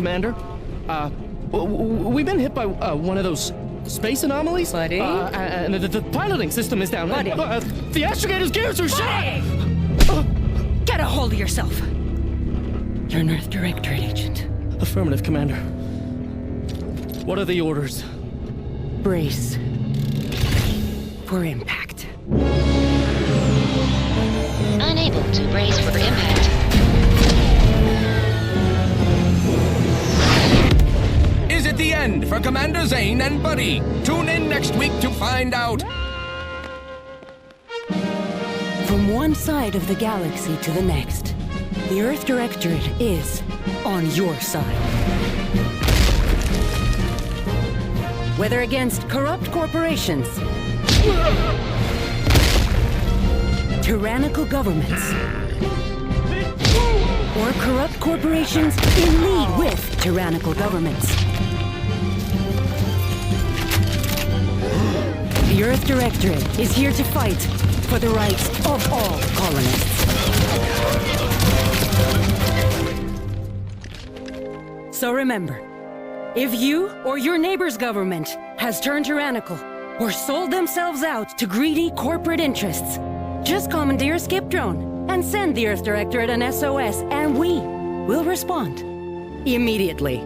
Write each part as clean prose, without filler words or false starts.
Commander. We've been hit by one of those space anomalies. Buddy? And the piloting system is down. Buddy? The astrogator's gears are shot! Get a hold of yourself! You're an Earth Directorate agent. Affirmative, Commander. What are the orders? Brace for impact. Unable to brace for impact. Is it the end for Commander Zane and Buddy? Tune in next week to find out. From one side of the galaxy to the next, the Earth Directorate is on your side. Whether against corrupt corporations, tyrannical governments, or corrupt corporations in league with tyrannical governments, the Earth Directorate is here to fight for the rights of all colonists. So remember, if you or your neighbor's government has turned tyrannical or sold themselves out to greedy corporate interests, just commandeer a skip drone and send the Earth Directorate an SOS, and we will respond immediately.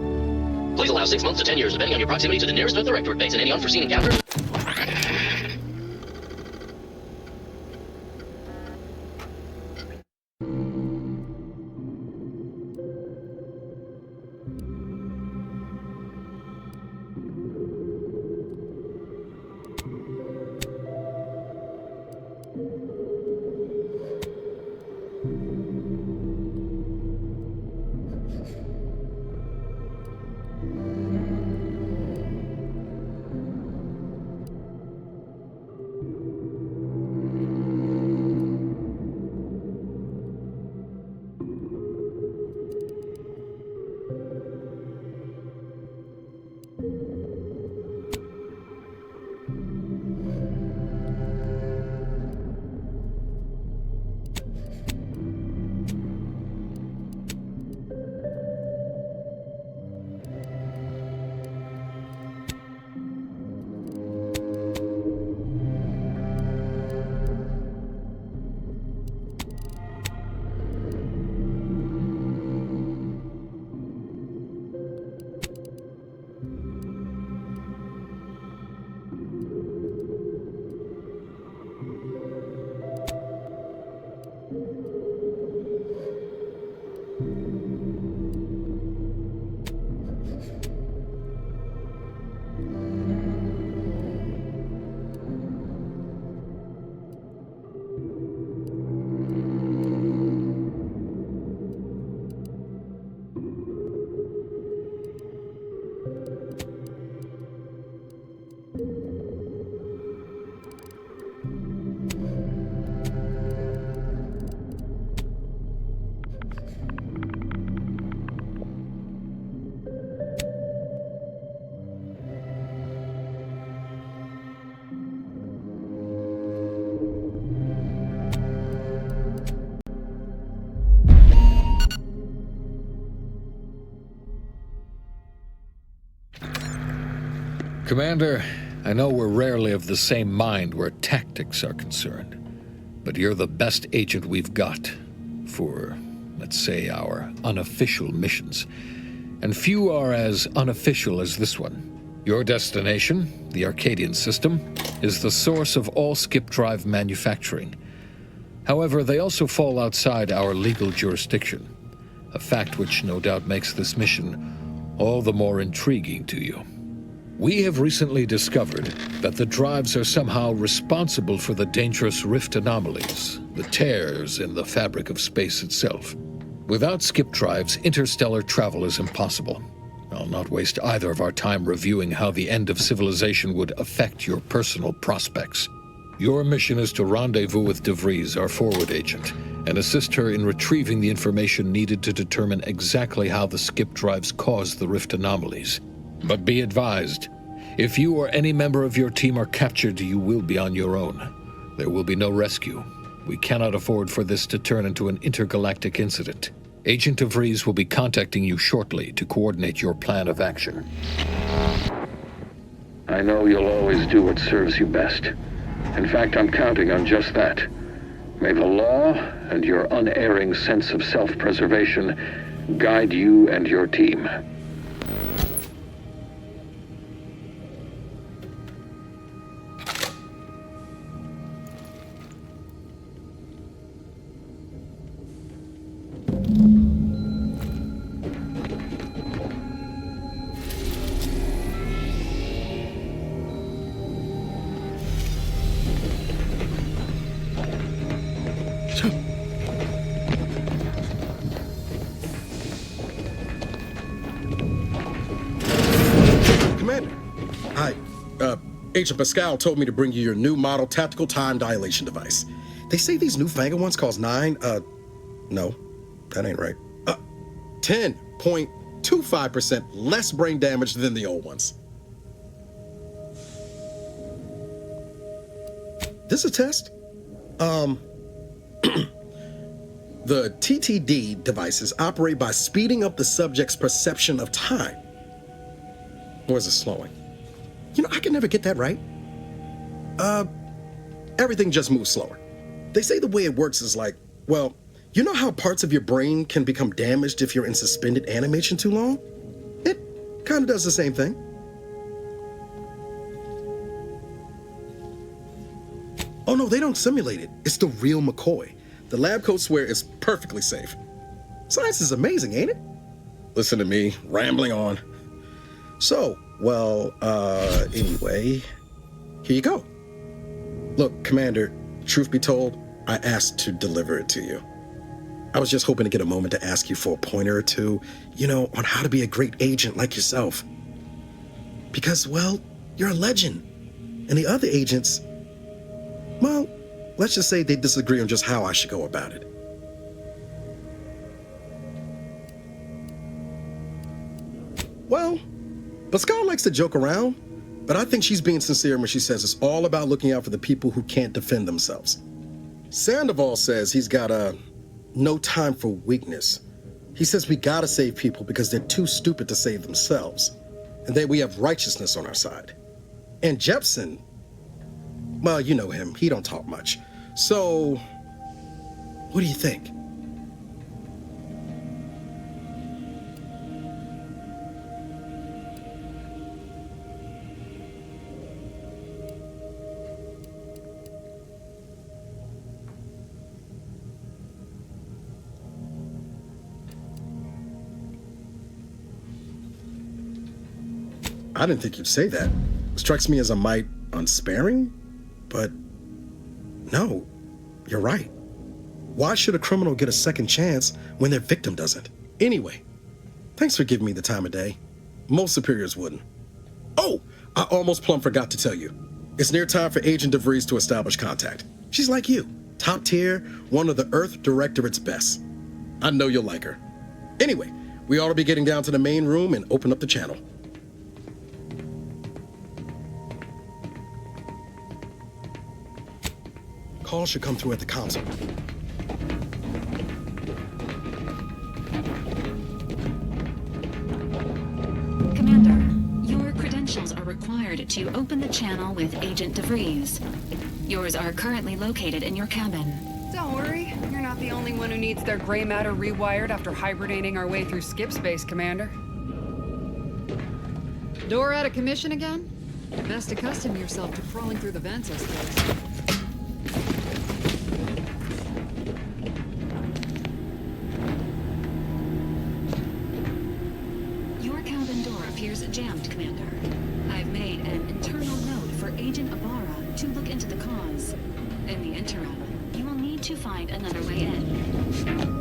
Please allow 6 months to 10 years, depending on your proximity to the nearest Earth Directorate base and any unforeseen encounters. Commander, I know we're rarely of the same mind where tactics are concerned, but you're the best agent we've got for, let's say, our unofficial missions. And few are as unofficial as this one. Your destination, the Arcadian system, is the source of all skip drive manufacturing. However, they also fall outside our legal jurisdiction, a fact which no doubt makes this mission all the more intriguing to you. We have recently discovered that the drives are somehow responsible for the dangerous rift anomalies, the tears in the fabric of space itself. Without skip drives, interstellar travel is impossible. I'll not waste either of our time reviewing how the end of civilization would affect your personal prospects. Your mission is to rendezvous with DeVries, our forward agent, and assist her in retrieving the information needed to determine exactly how the skip drives cause the rift anomalies. But be advised, if you or any member of your team are captured, you will be on your own. There will be no rescue. We cannot afford for this to turn into an intergalactic incident. Agent DeVries will be contacting you shortly to coordinate your plan of action. I know you'll always do what serves you best. In fact, I'm counting on just that. May the law and your unerring sense of self-preservation guide you and your team. Agent Pascal told me to bring you your new model tactical time dilation device. They say these newfangled ones cause no, that ain't right. 10.25% less brain damage than the old ones. This is a test. The TTD devices operate by speeding up the subject's perception of time. Or is it slowing? You know, I can never get that right. Everything just moves slower. They say the way it works is like, well, you know how parts of your brain can become damaged if you're in suspended animation too long? It kind of does the same thing. Oh no, they don't simulate it. It's the real McCoy. The lab coats swear it's perfectly safe. Science is amazing, ain't it? Listen to me, rambling on. So, well, anyway, here you go. Look, Commander, truth be told, I asked to deliver it to you. I was just hoping to get a moment to ask you for a pointer or two, you know, on how to be a great agent like yourself. Because, well, you're a legend. And the other agents, well, let's just say they disagree on just how I should go about it. Well, Pascal likes to joke around, but I think she's being sincere when she says it's all about looking out for the people who can't defend themselves. Sandoval says he's got no time for weakness. He says we gotta save people because they're too stupid to save themselves, and that we have righteousness on our side. And Jepson, well, you know him, he don't talk much. So, what do you think? I didn't think you'd say that. Strikes me as a mite unsparing, but no, you're right. Why should a criminal get a second chance when their victim doesn't? Anyway, thanks for giving me the time of day. Most superiors wouldn't. Oh, I almost plumb forgot to tell you. It's near time for Agent DeVries to establish contact. She's like you, top tier, one of the Earth Directorate's best. I know you'll like her. Anyway, we ought to be getting down to the main room and open up the channel. Call should come through at the console. Commander, your credentials are required to open the channel with Agent DeVries. Yours are currently located in your cabin. Don't worry, you're not the only one who needs their gray matter rewired after hibernating our way through skip space, Commander. Door out of commission again? Best accustom yourself to crawling through the vents, I suppose. Jammed, Commander. I've made an internal note for Agent Ibarra to look into the cause. In the interim, you will need to find another way in.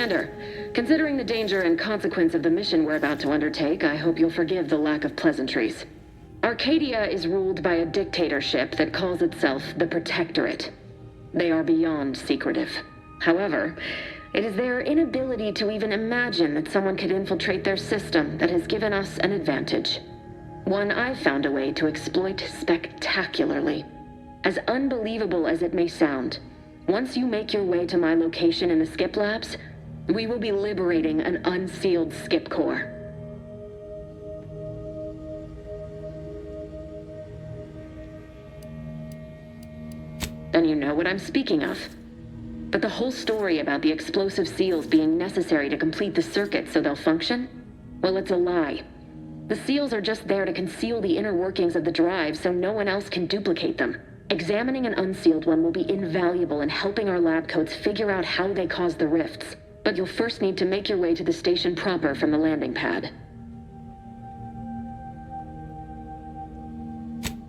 Commander, considering the danger and consequence of the mission we're about to undertake, I hope you'll forgive the lack of pleasantries. Arcadia is ruled by a dictatorship that calls itself the Protectorate. They are beyond secretive. However, it is their inability to even imagine that someone could infiltrate their system that has given us an advantage. One I've found a way to exploit spectacularly. As unbelievable as it may sound, once you make your way to my location in the Skip Labs, we will be liberating an unsealed Skip core. Then you know what I'm speaking of. But the whole story about the explosive seals being necessary to complete the circuit so they'll function? Well, it's a lie. The seals are just there to conceal the inner workings of the drive so no one else can duplicate them. Examining an unsealed one will be invaluable in helping our lab coats figure out how they cause the rifts. But you'll first need to make your way to the station proper from the landing pad.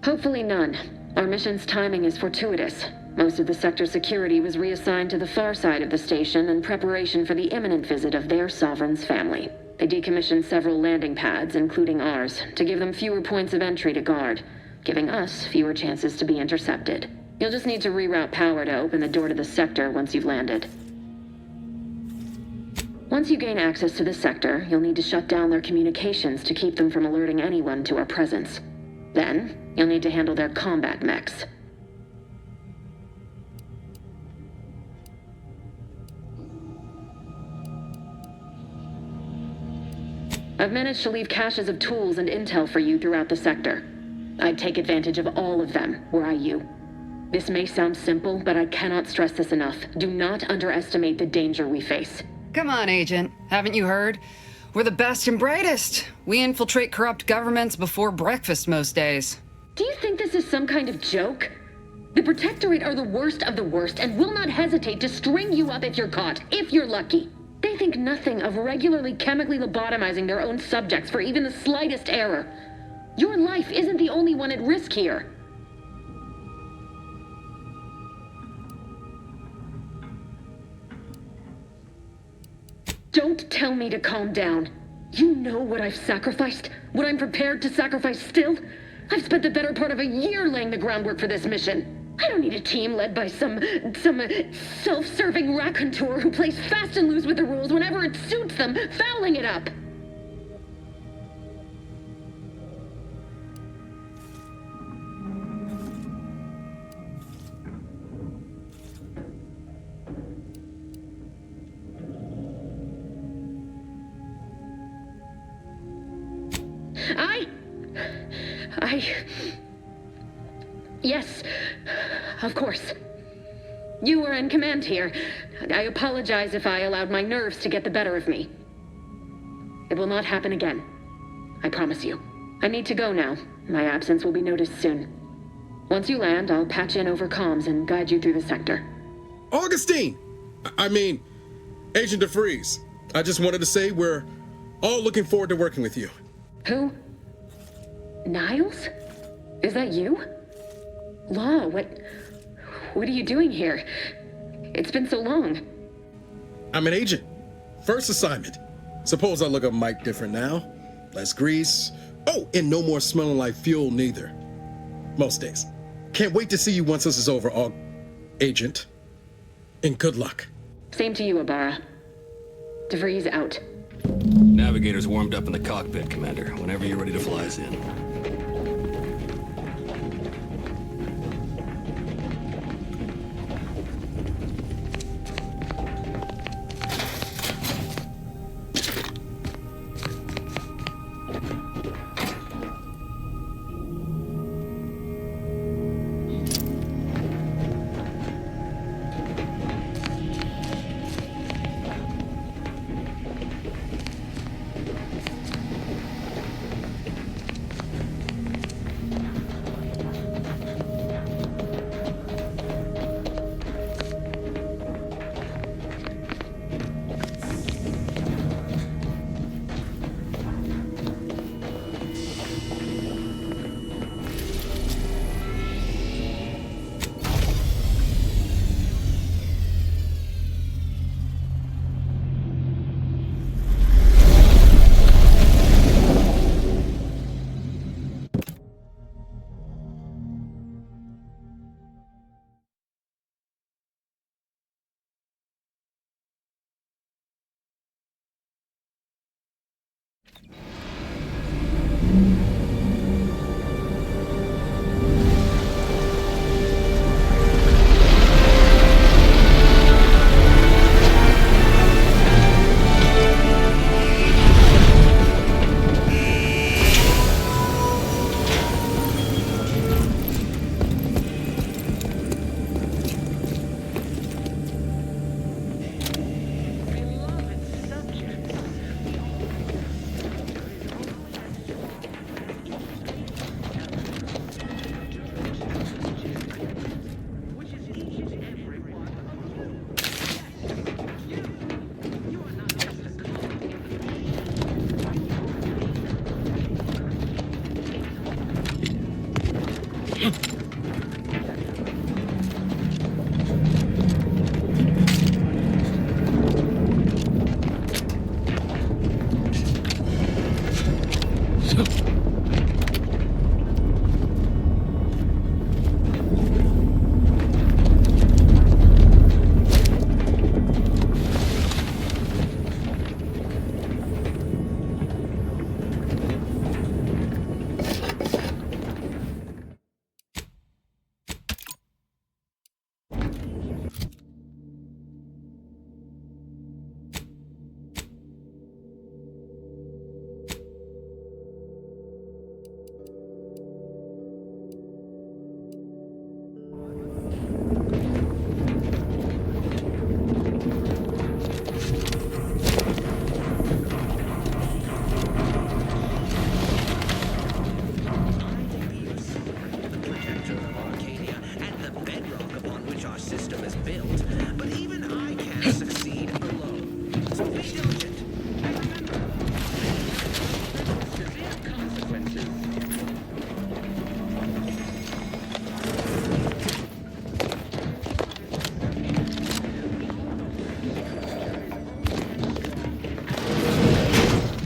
Hopefully none. Our mission's timing is fortuitous. Most of the sector's security was reassigned to the far side of the station in preparation for the imminent visit of their sovereign's family. They decommissioned several landing pads, including ours, to give them fewer points of entry to guard, giving us fewer chances to be intercepted. You'll just need to reroute power to open the door to the sector once you've landed. Once you gain access to the sector, you'll need to shut down their communications to keep them from alerting anyone to our presence. Then, you'll need to handle their combat mechs. I've managed to leave caches of tools and intel for you throughout the sector. I'd take advantage of all of them, were I you. This may sound simple, but I cannot stress this enough. Do not underestimate the danger we face. Come on, Agent. Haven't you heard? We're the best and brightest. We infiltrate corrupt governments before breakfast most days. Do you think this is some kind of joke? The Protectorate are the worst of the worst and will not hesitate to string you up if you're caught, if you're lucky. They think nothing of regularly chemically lobotomizing their own subjects for even the slightest error. Your life isn't the only one at risk here. Don't tell me to calm down. You know what I've sacrificed, what I'm prepared to sacrifice still. I've spent the better part of a year laying the groundwork for this mission. I don't need a team led by some self-serving raconteur who plays fast and loose with the rules whenever it suits them, fouling it up. Yes, of course. You were in command here. I apologize if I allowed my nerves to get the better of me. It will not happen again. I promise you. I need to go now. My absence will be noticed soon. Once you land, I'll patch in over comms and guide you through the sector. Augustine! Agent DeFreeze. I just wanted to say we're all looking forward to working with you. Who? Niles? Is that you? Law, what are you doing here? It's been so long. I'm an agent. First assignment. Suppose I look a mite different now. Less grease. Oh, and no more smelling like fuel neither. Most days. Can't wait to see you once this is over, Agent. And good luck. Same to you, Abara. DeVries out. Navigator's warmed up in the cockpit, Commander. Whenever you're ready to fly us in.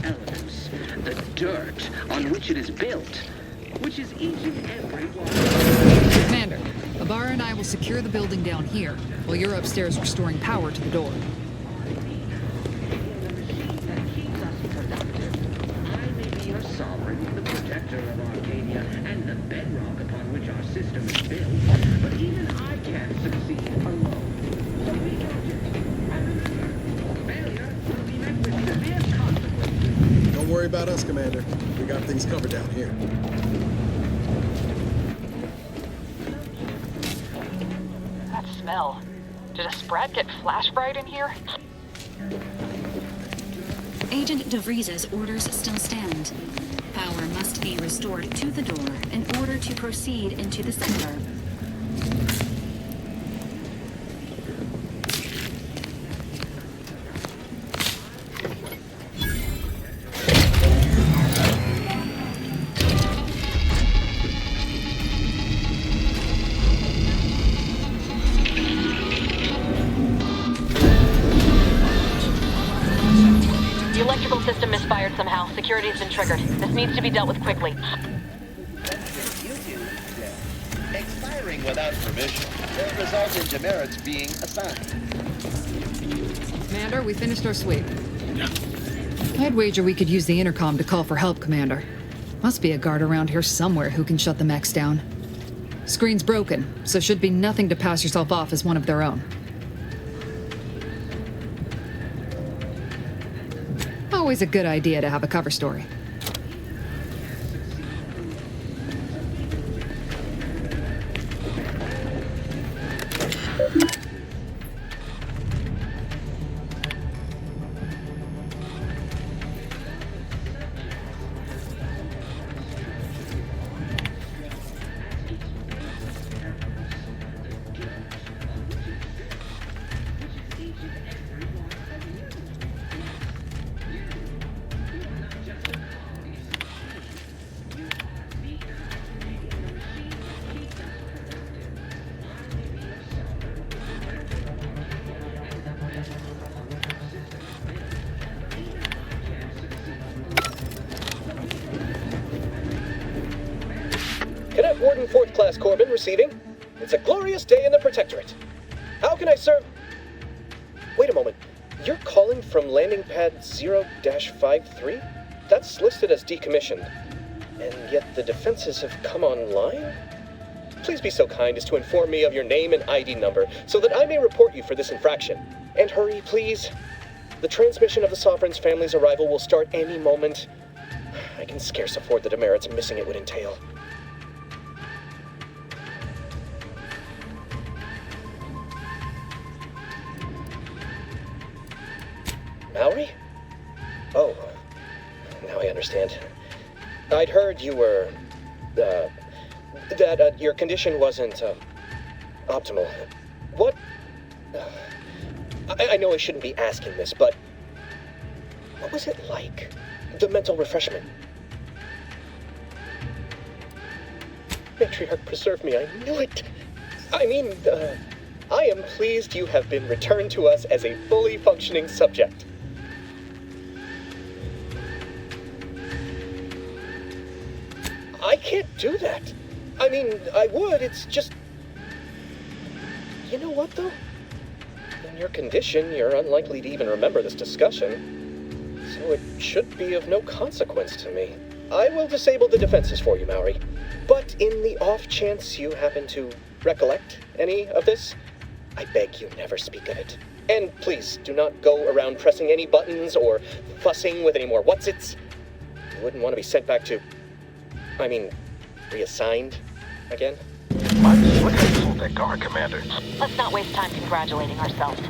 Elements, the dirt on which it is built, which is each and every one. Commander, Ibarra and I will secure the building down here, while you're upstairs restoring power to the door. Sovereign, the protector of Arcadia, and the bedrock upon which our system is built. But even I can't succeed alone. So be cautious. And remember, failure will be met with severe consequences. Don't worry about us, Commander. We got things covered down here. That smell. Did a Sprat get flash fried in here? Agent DeVries's orders still stand. Power must be restored to the door in order to proceed into the center. The electrical system misfired somehow. Security has been triggered. This needs to be dealt with quickly. Expiring without permission will result in demerits being assigned. Commander, we finished our sweep. I'd wager we could use the intercom to call for help, Commander. Must be a guard around here somewhere who can shut the mechs down. Screen's broken, so should be nothing to pass yourself off as one of their own. Always a good idea to have a cover story. Cadet Warden 4th Class Corbin receiving. It's a glorious day in the Protectorate. How can I serve? Wait a moment. You're calling from landing pad 0-53? That's listed as decommissioned. And yet the defenses have come online? Please be so kind as to inform me of your name and ID number so that I may report you for this infraction. And hurry, please. The transmission of the Sovereign's family's arrival will start any moment. I can scarce afford the demerits missing it would entail. Maori? Oh, now I understand. I'd heard you were, that your condition wasn't, optimal. What? I know I shouldn't be asking this, but what was it like? The mental refreshment? Matriarch, preserve me, I knew it. I mean, I am pleased you have been returned to us as a fully functioning subject. I can't do that. I mean, I would, it's just... You know what, though? In your condition, you're unlikely to even remember this discussion. So it should be of no consequence to me. I will disable the defenses for you, Maori. But in the off chance you happen to recollect any of this, I beg you never speak of it. And please, do not go around pressing any buttons or fussing with any more whatsits. You wouldn't want to be sent back to... I mean, reassigned again? I'm just looking at full deck guard, Commander. Let's not waste time congratulating ourselves.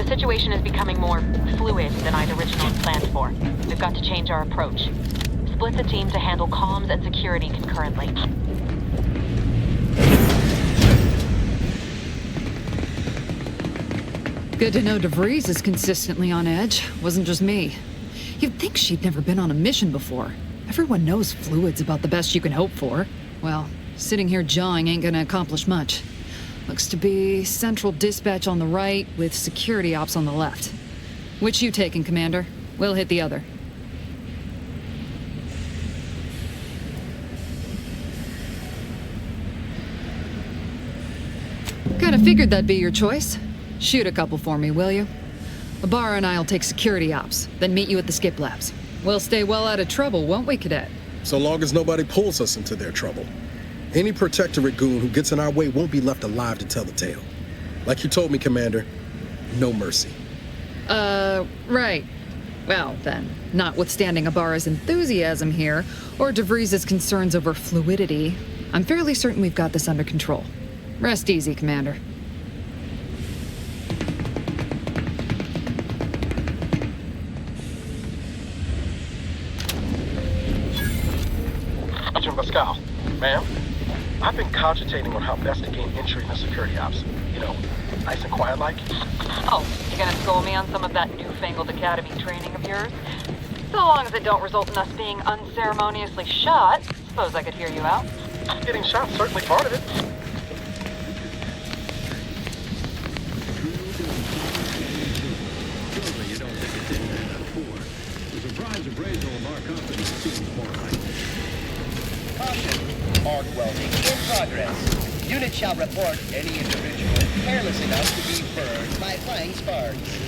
The situation is becoming more fluid than I'd originally planned for. We've got to change our approach. Split the team to handle comms and security concurrently. Good to know DeVries is consistently on edge. Wasn't just me. You'd think she'd never been on a mission before. Everyone knows fluid's about the best you can hope for. Well, sitting here jawing ain't gonna accomplish much. Looks to be central dispatch on the right with security ops on the left. Which you taking, Commander? We'll hit the other. Kinda figured that'd be your choice. Shoot a couple for me, will you? Ibarra and I'll take security ops, then meet you at the skip labs. We'll stay well out of trouble, won't we, Cadet? So long as nobody pulls us into their trouble. Any Protectorate goon who gets in our way won't be left alive to tell the tale. Like you told me, Commander, no mercy. Right. Well, then, notwithstanding Ibarra's enthusiasm here, or DeVries' concerns over fluidity, I'm fairly certain we've got this under control. Rest easy, Commander. Agent Pascal, ma'am, I've been cogitating on how best to gain entry in the security ops. You know, nice and quiet like. Oh, you gonna school me on some of that newfangled academy training of yours? So long as it don't result in us being unceremoniously shot, suppose I could hear you out. Getting shot's certainly part of it. Caution. Arc welding in progress. Unit shall report any individual careless enough to be burned by flying sparks.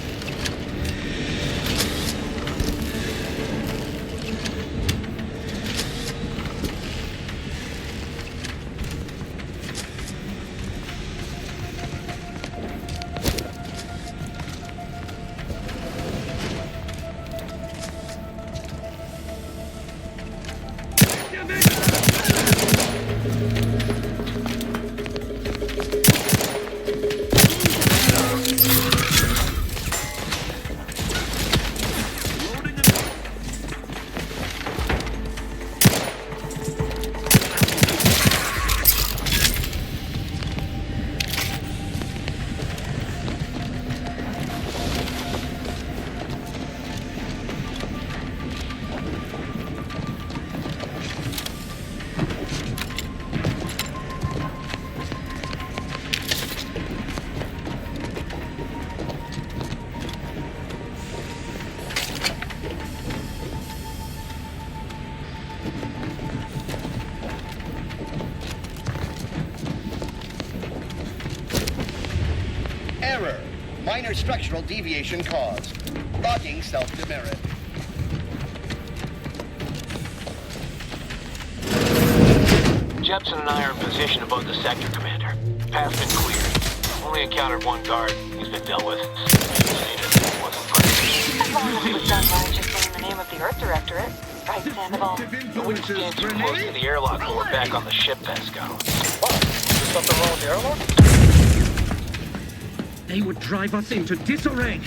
Error. Minor structural deviation caused. Logging self-demerit. Jepson and I are in position above the sector, Commander. Path's been cleared. Only encountered one guard. He's been dealt with. As long as it was done by just saying the name of the Earth Directorate, right, Sandoval? I wouldn't stand too close to the airlock when we're back on the ship, Pascal. What? Is something wrong with the airlock? They would drive us into disarray.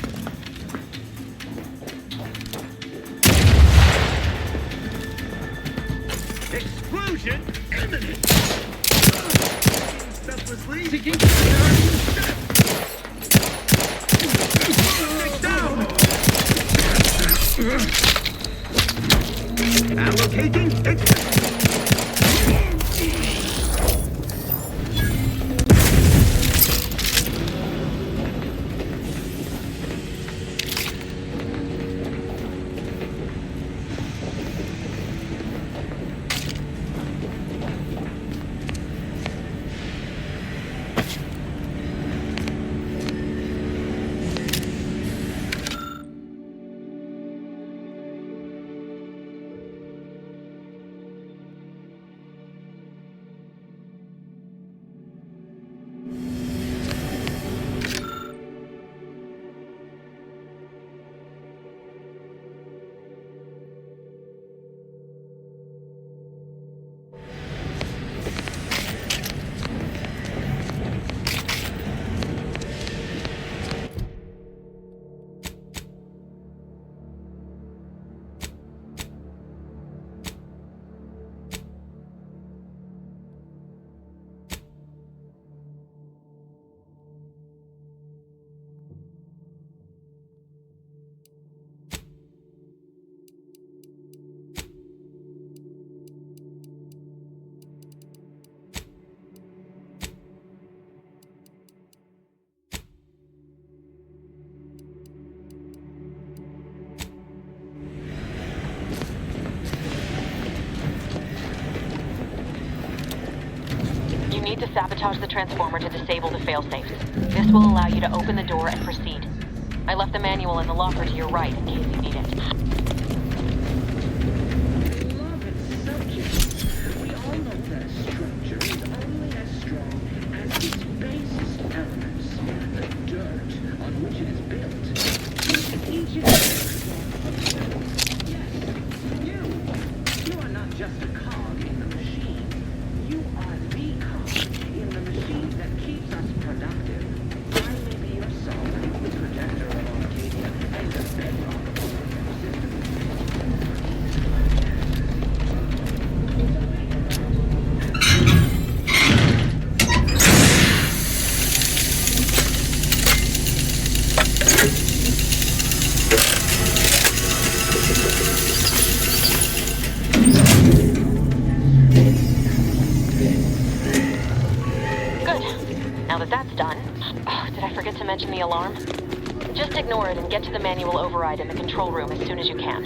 Explosion imminent. Seeking down. Allocating exit. need to sabotage the transformer to disable the failsafes. This will allow you to open the door and proceed. I left the manual in the locker to your right in case you need it. We all know that a structure is only as strong as its basest elements, the dirt on which it is built. Each of you are not just a cog in the machine. You are the cog in the machine that keeps us productive. I may be your soul, the protector of Arcadia, and the bedrock of our system. Now that that's done... Oh, did I forget to mention the alarm? Just ignore it and get to the manual override in the control room as soon as you can.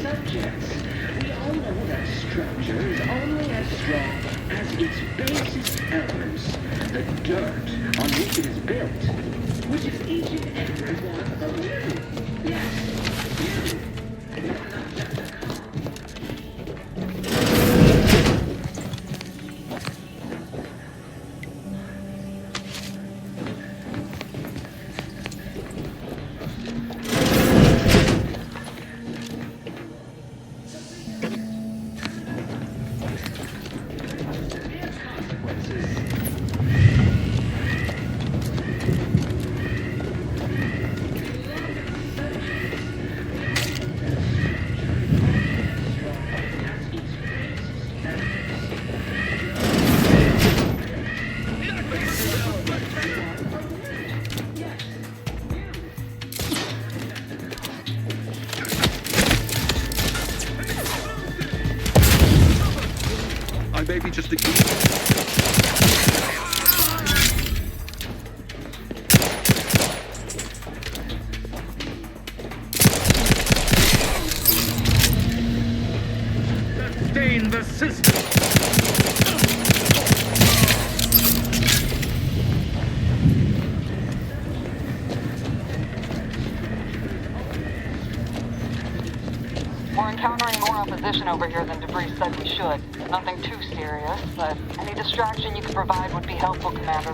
Subjects, we all know that structure is only as strong as its basest elements, the dirt on which it is built, which is each and every one of you. Yes, you. You are not just a cog. Maybe just a Sustain the system. We're encountering more opposition over here than Debris said we should. Nothing too serious, but any distraction you could provide would be helpful, Commander.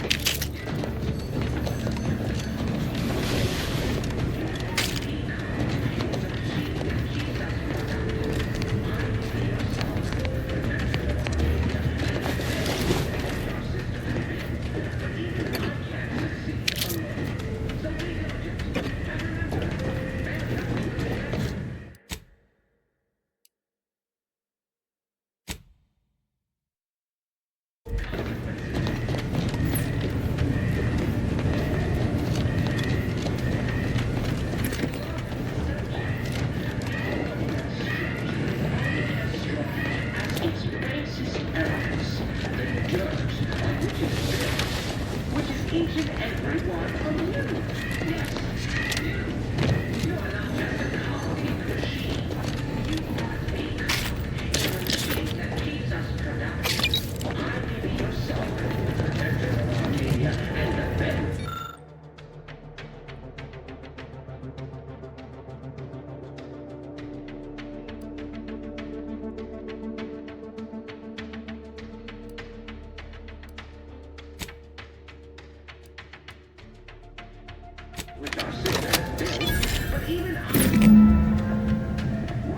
which our system has built, but even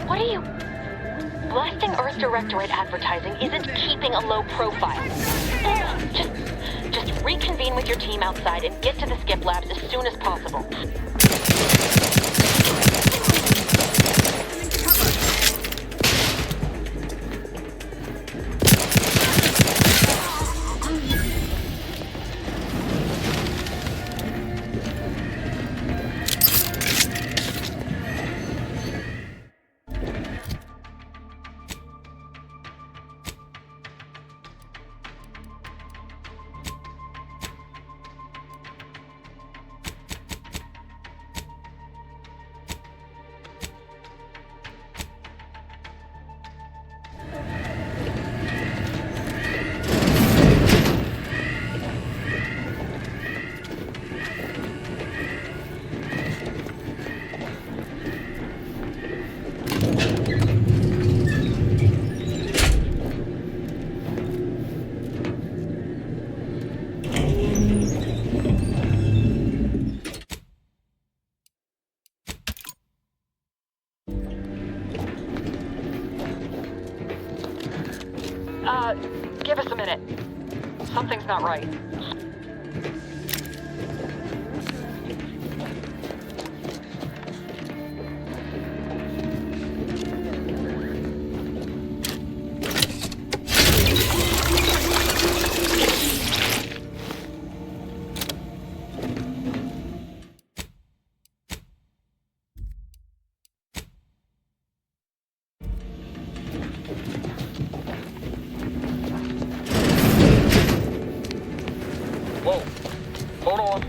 What are you... Blasting Earth Directorate advertising isn't keeping a low profile. Just reconvene with your team outside and get to the skip labs as soon as possible. Give us a minute. Something's not right. Whoa. Hold on.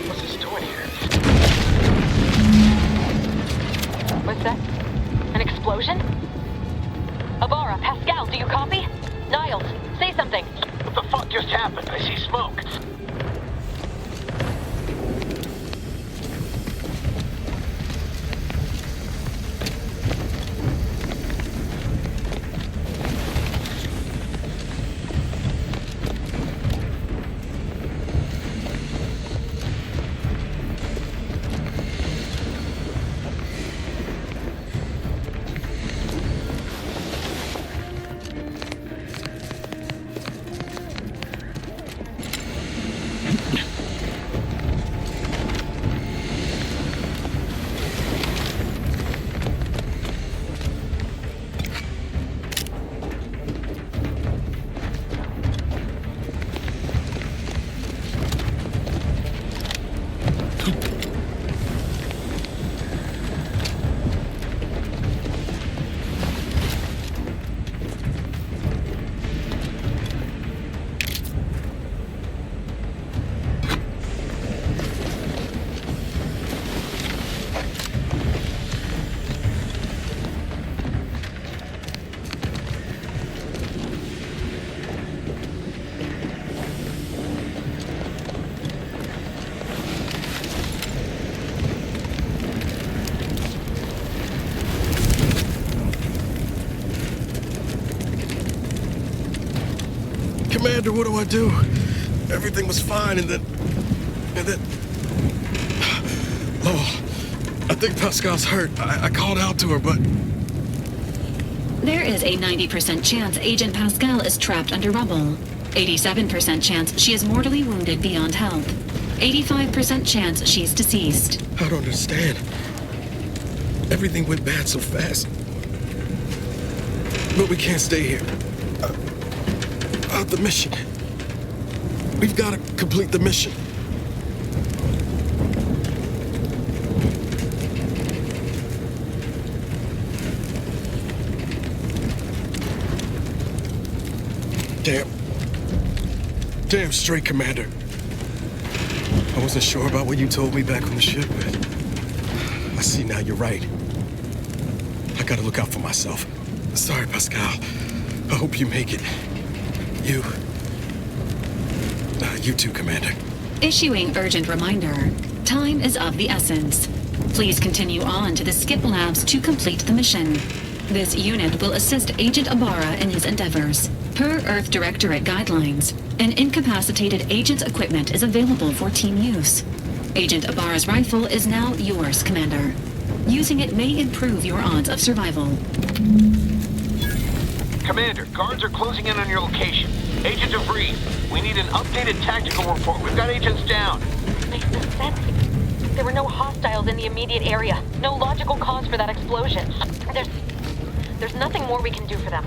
What's this doing here? What's that? An explosion? Abara, Pascal, do you copy? Niles, say something. What the fuck just happened? I see smoke. Commander, what do I do? Everything was fine, and then... Oh, I think Pascal's hurt. I called out to her, but... There is a 90% chance Agent Pascal is trapped under rubble. 87% chance she is mortally wounded beyond health. 85% chance she's deceased. I don't understand. Everything went bad so fast. But we can't stay here. The mission. We've got to complete the mission. Damn straight, Commander. I wasn't sure about what you told me back on the ship, but I see now you're right. I gotta look out for myself. Sorry, Pascal. I hope you make it. You too, Commander. Issuing urgent reminder. Time is of the essence. Please continue on to the skip labs to complete the mission. This unit will assist Agent Abara in his endeavors. Per Earth Directorate guidelines, an incapacitated agent's equipment is available for team use. Agent Ibarra's rifle is now yours, Commander. Using it may improve your odds of survival. Commander, guards are closing in on your location. Agent DeVries, we need an updated tactical report. We've got agents down. Makes no sense. There were no hostiles in the immediate area. No logical cause for that explosion. There's nothing more we can do for them.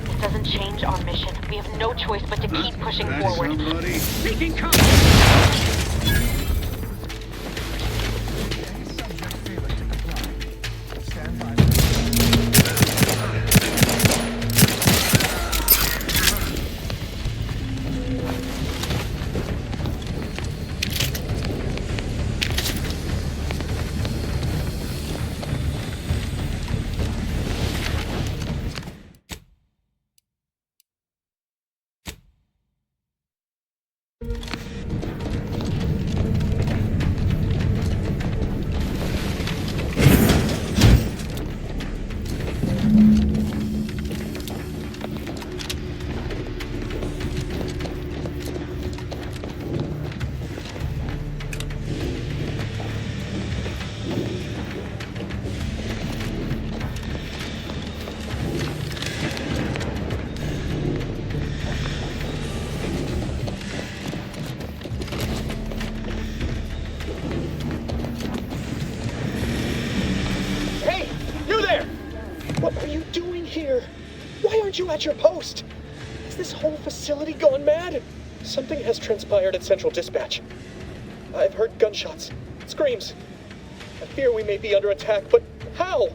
This doesn't change our mission. We have no choice but to keep pushing forward. Taking cover! What are you doing here? Why aren't you at your post? Is this whole facility gone mad? Something has transpired at Central Dispatch. I've heard gunshots, screams. I fear we may be under attack, but how?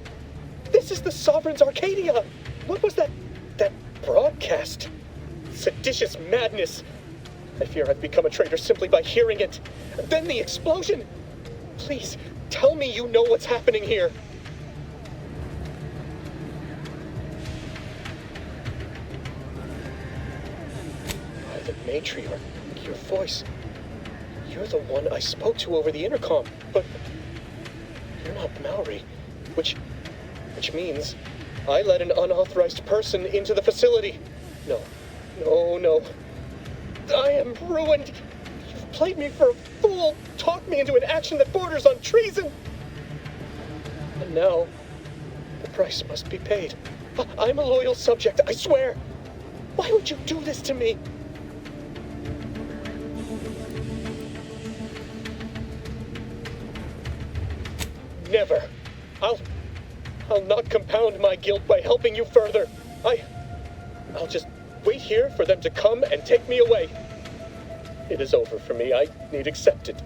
This is the Sovereign's Arcadia! What was that broadcast? Seditious madness! I fear I've become a traitor simply by hearing it. Then the explosion! Please, tell me you know what's happening here. By the matriarch, your voice. You're the one I spoke to over the intercom, but you're not Maori, which means I let an unauthorized person into the facility. No. I am ruined. You've played me for a fool, talked me into an action that borders on treason. And now, the price must be paid. I'm a loyal subject, I swear. Why would you do this to me? Never. I'll not compound my guilt by helping you further. I'll just wait here for them to come and take me away. It is over for me. I need accept it.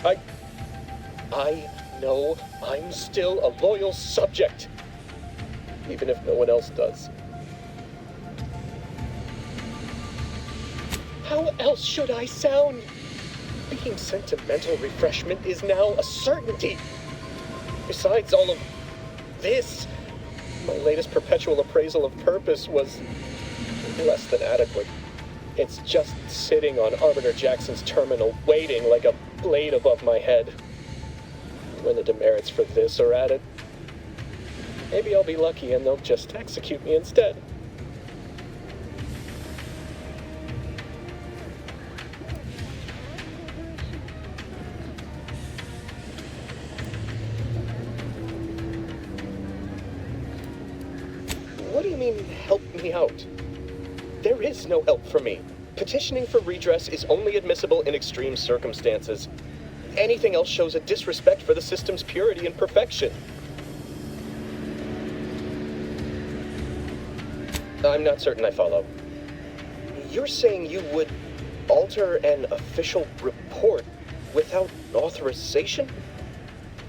I know I'm still a loyal subject, even if no one else does. How else should I sound? Being sentimental refreshment is now a certainty. Besides all of this, my latest perpetual appraisal of purpose was less than adequate. It's just sitting on Arbiter Jackson's terminal, waiting like a blade above my head. When the demerits for this are added, maybe I'll be lucky and they'll just execute me instead. What do you mean, help me out? There is no help for me. Petitioning for redress is only admissible in extreme circumstances. Anything else shows a disrespect for the system's purity and perfection. I'm not certain I follow. You're saying you would alter an official report without authorization?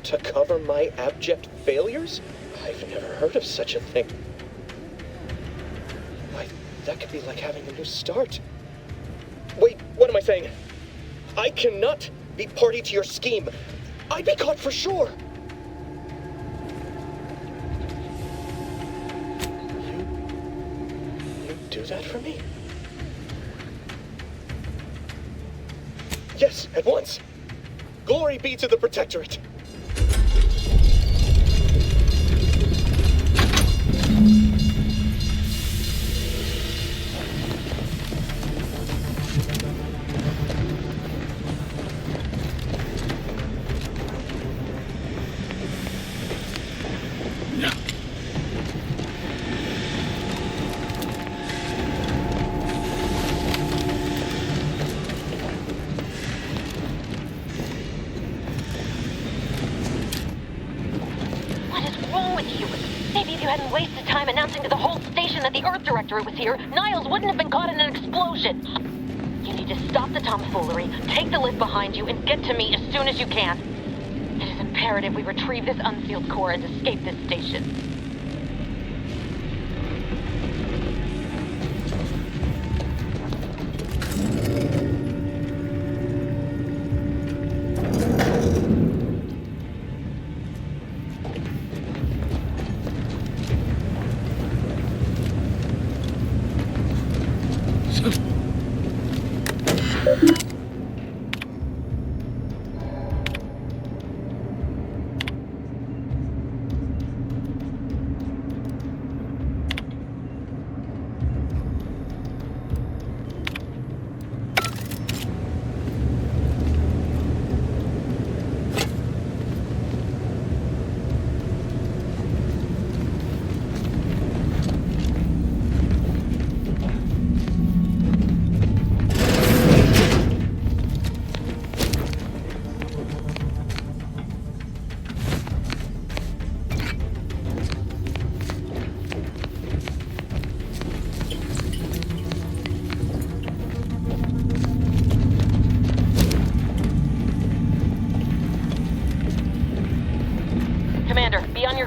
To cover my abject failures? I've never heard of such a thing. Why, that could be like having a new start. Wait, what am I saying? I cannot be party to your scheme. I'd be caught for sure. You do that for me? Yes, at once. Glory be to the Protectorate. you hadn't wasted time announcing to the whole station that the Earth Directorate was here, Niles wouldn't have been caught in an explosion. You need to stop the tomfoolery, take the lift behind you, and get to me as soon as you can. It is imperative we retrieve this unsealed core and escape this station.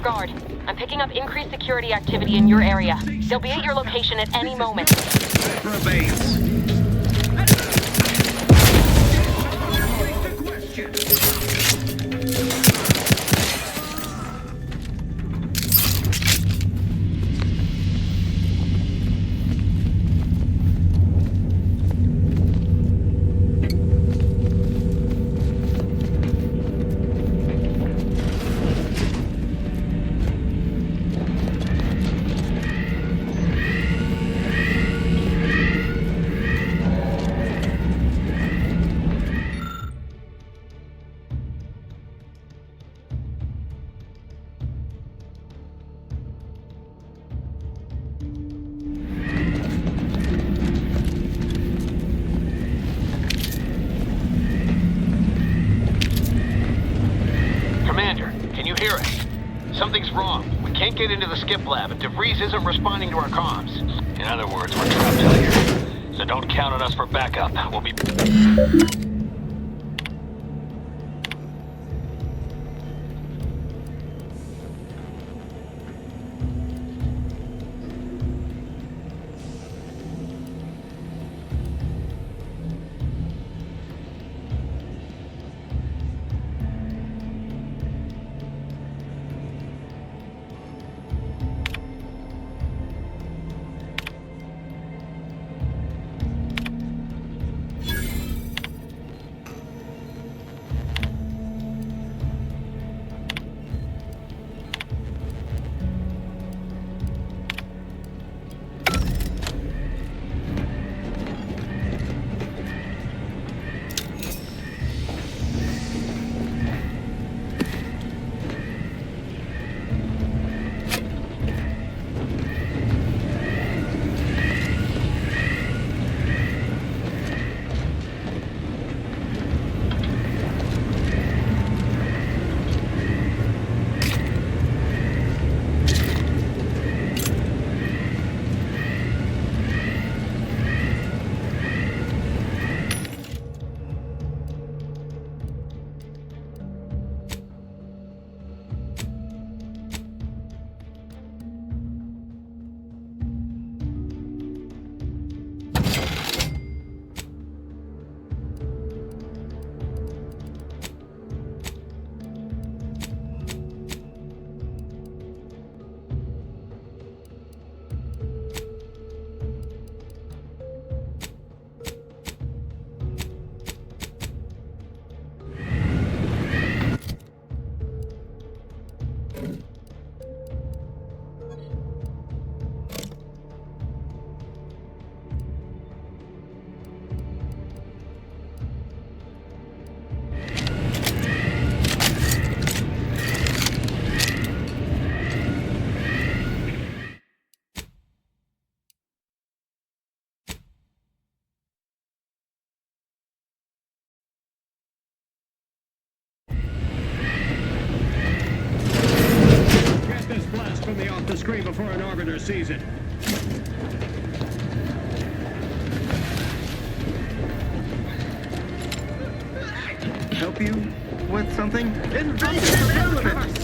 Guard. I'm picking up increased security activity in your area. They'll be at your location at any moment. Something's wrong. We can't get into the skip lab, and DeVries isn't responding to our comms. In other words, we're trapped out here. So don't count on us for backup. We'll be... Foreigner sees it. Help you with something? Invasive elements!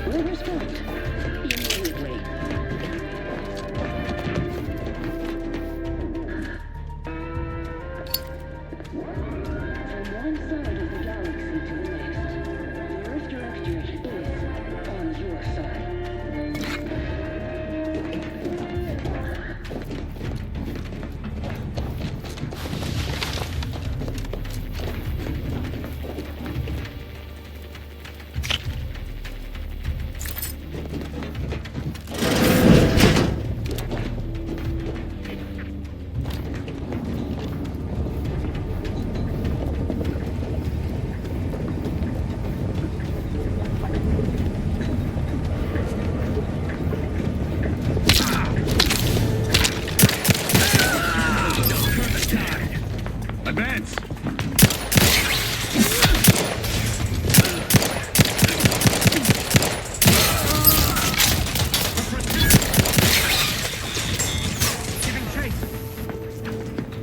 Will respond immediately. From one side of the galaxy to the next, the Earth Directorate is on your side. Advance! Giving chase.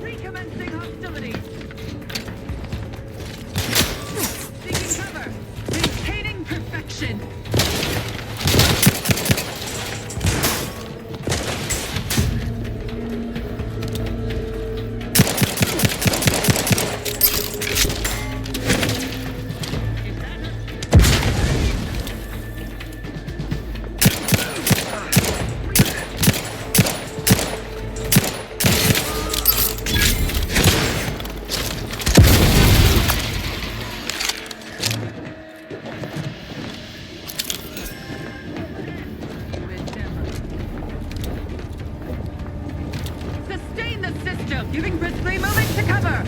Recommencing hostilities. Seeking cover. Maintaining perfection. Sustain the system. Giving Brisley moment to cover.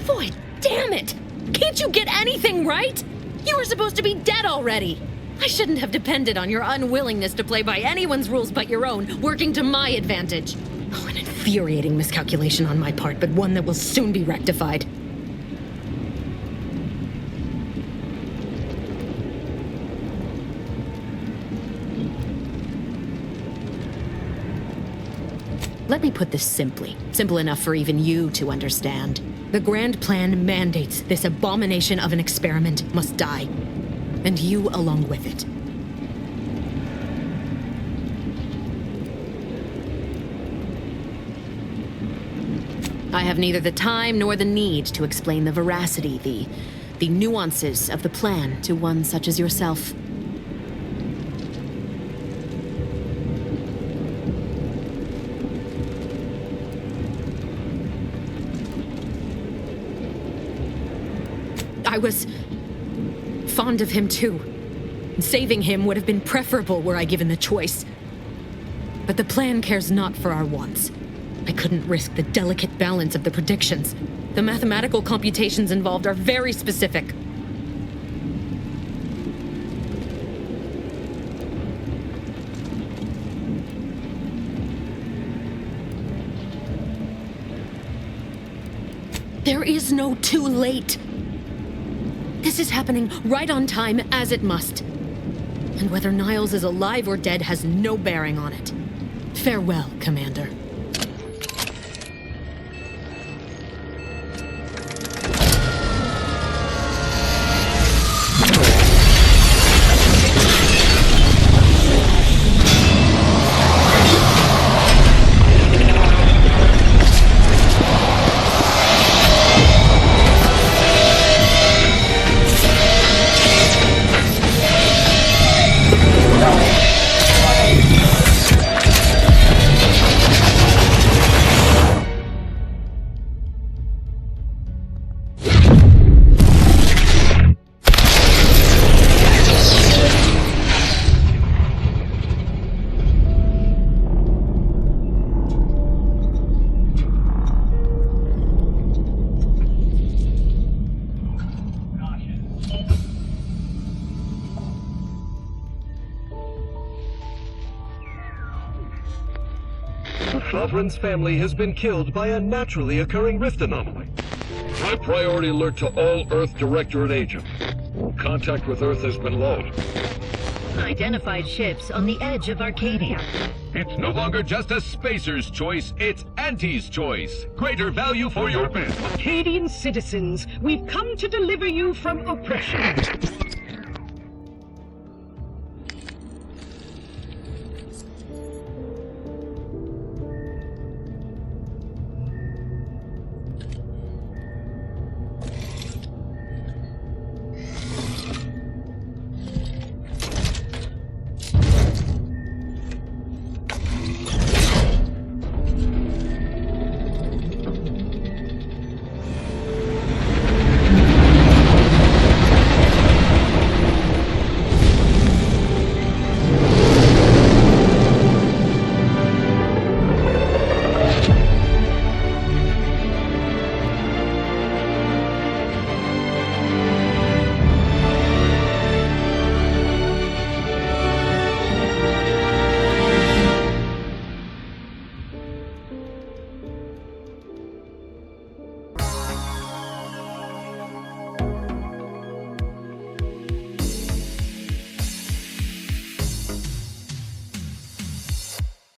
Void, damn it! Can't you get anything right? You were supposed to be dead already. I shouldn't have depended on your unwillingness to play by anyone's rules but your own, working to my advantage. Oh, an infuriating miscalculation on my part, but one that will soon be rectified. Let me put this simply. Simple enough for even you to understand. The Grand Plan mandates this abomination of an experiment must die. And you along with it. I have neither the time nor the need to explain the veracity, the nuances of the plan to one such as yourself. I was fond of him too. Saving him would have been preferable were I given the choice. But the plan cares not for our wants. I couldn't risk the delicate balance of the predictions. The mathematical computations involved are very specific. There is no too late. This is happening right on time, as it must. And whether Niles is alive or dead has no bearing on it. Farewell, Commander. Sovereign's family has been killed by a naturally occurring rift anomaly. High priority alert to all Earth Directorate agents. Contact with Earth has been low. Identified ships on the edge of Arcadia. It's no longer just a spacer's choice, it's Auntie's choice. Greater value for your men. Arcadian citizens, we've come to deliver you from oppression.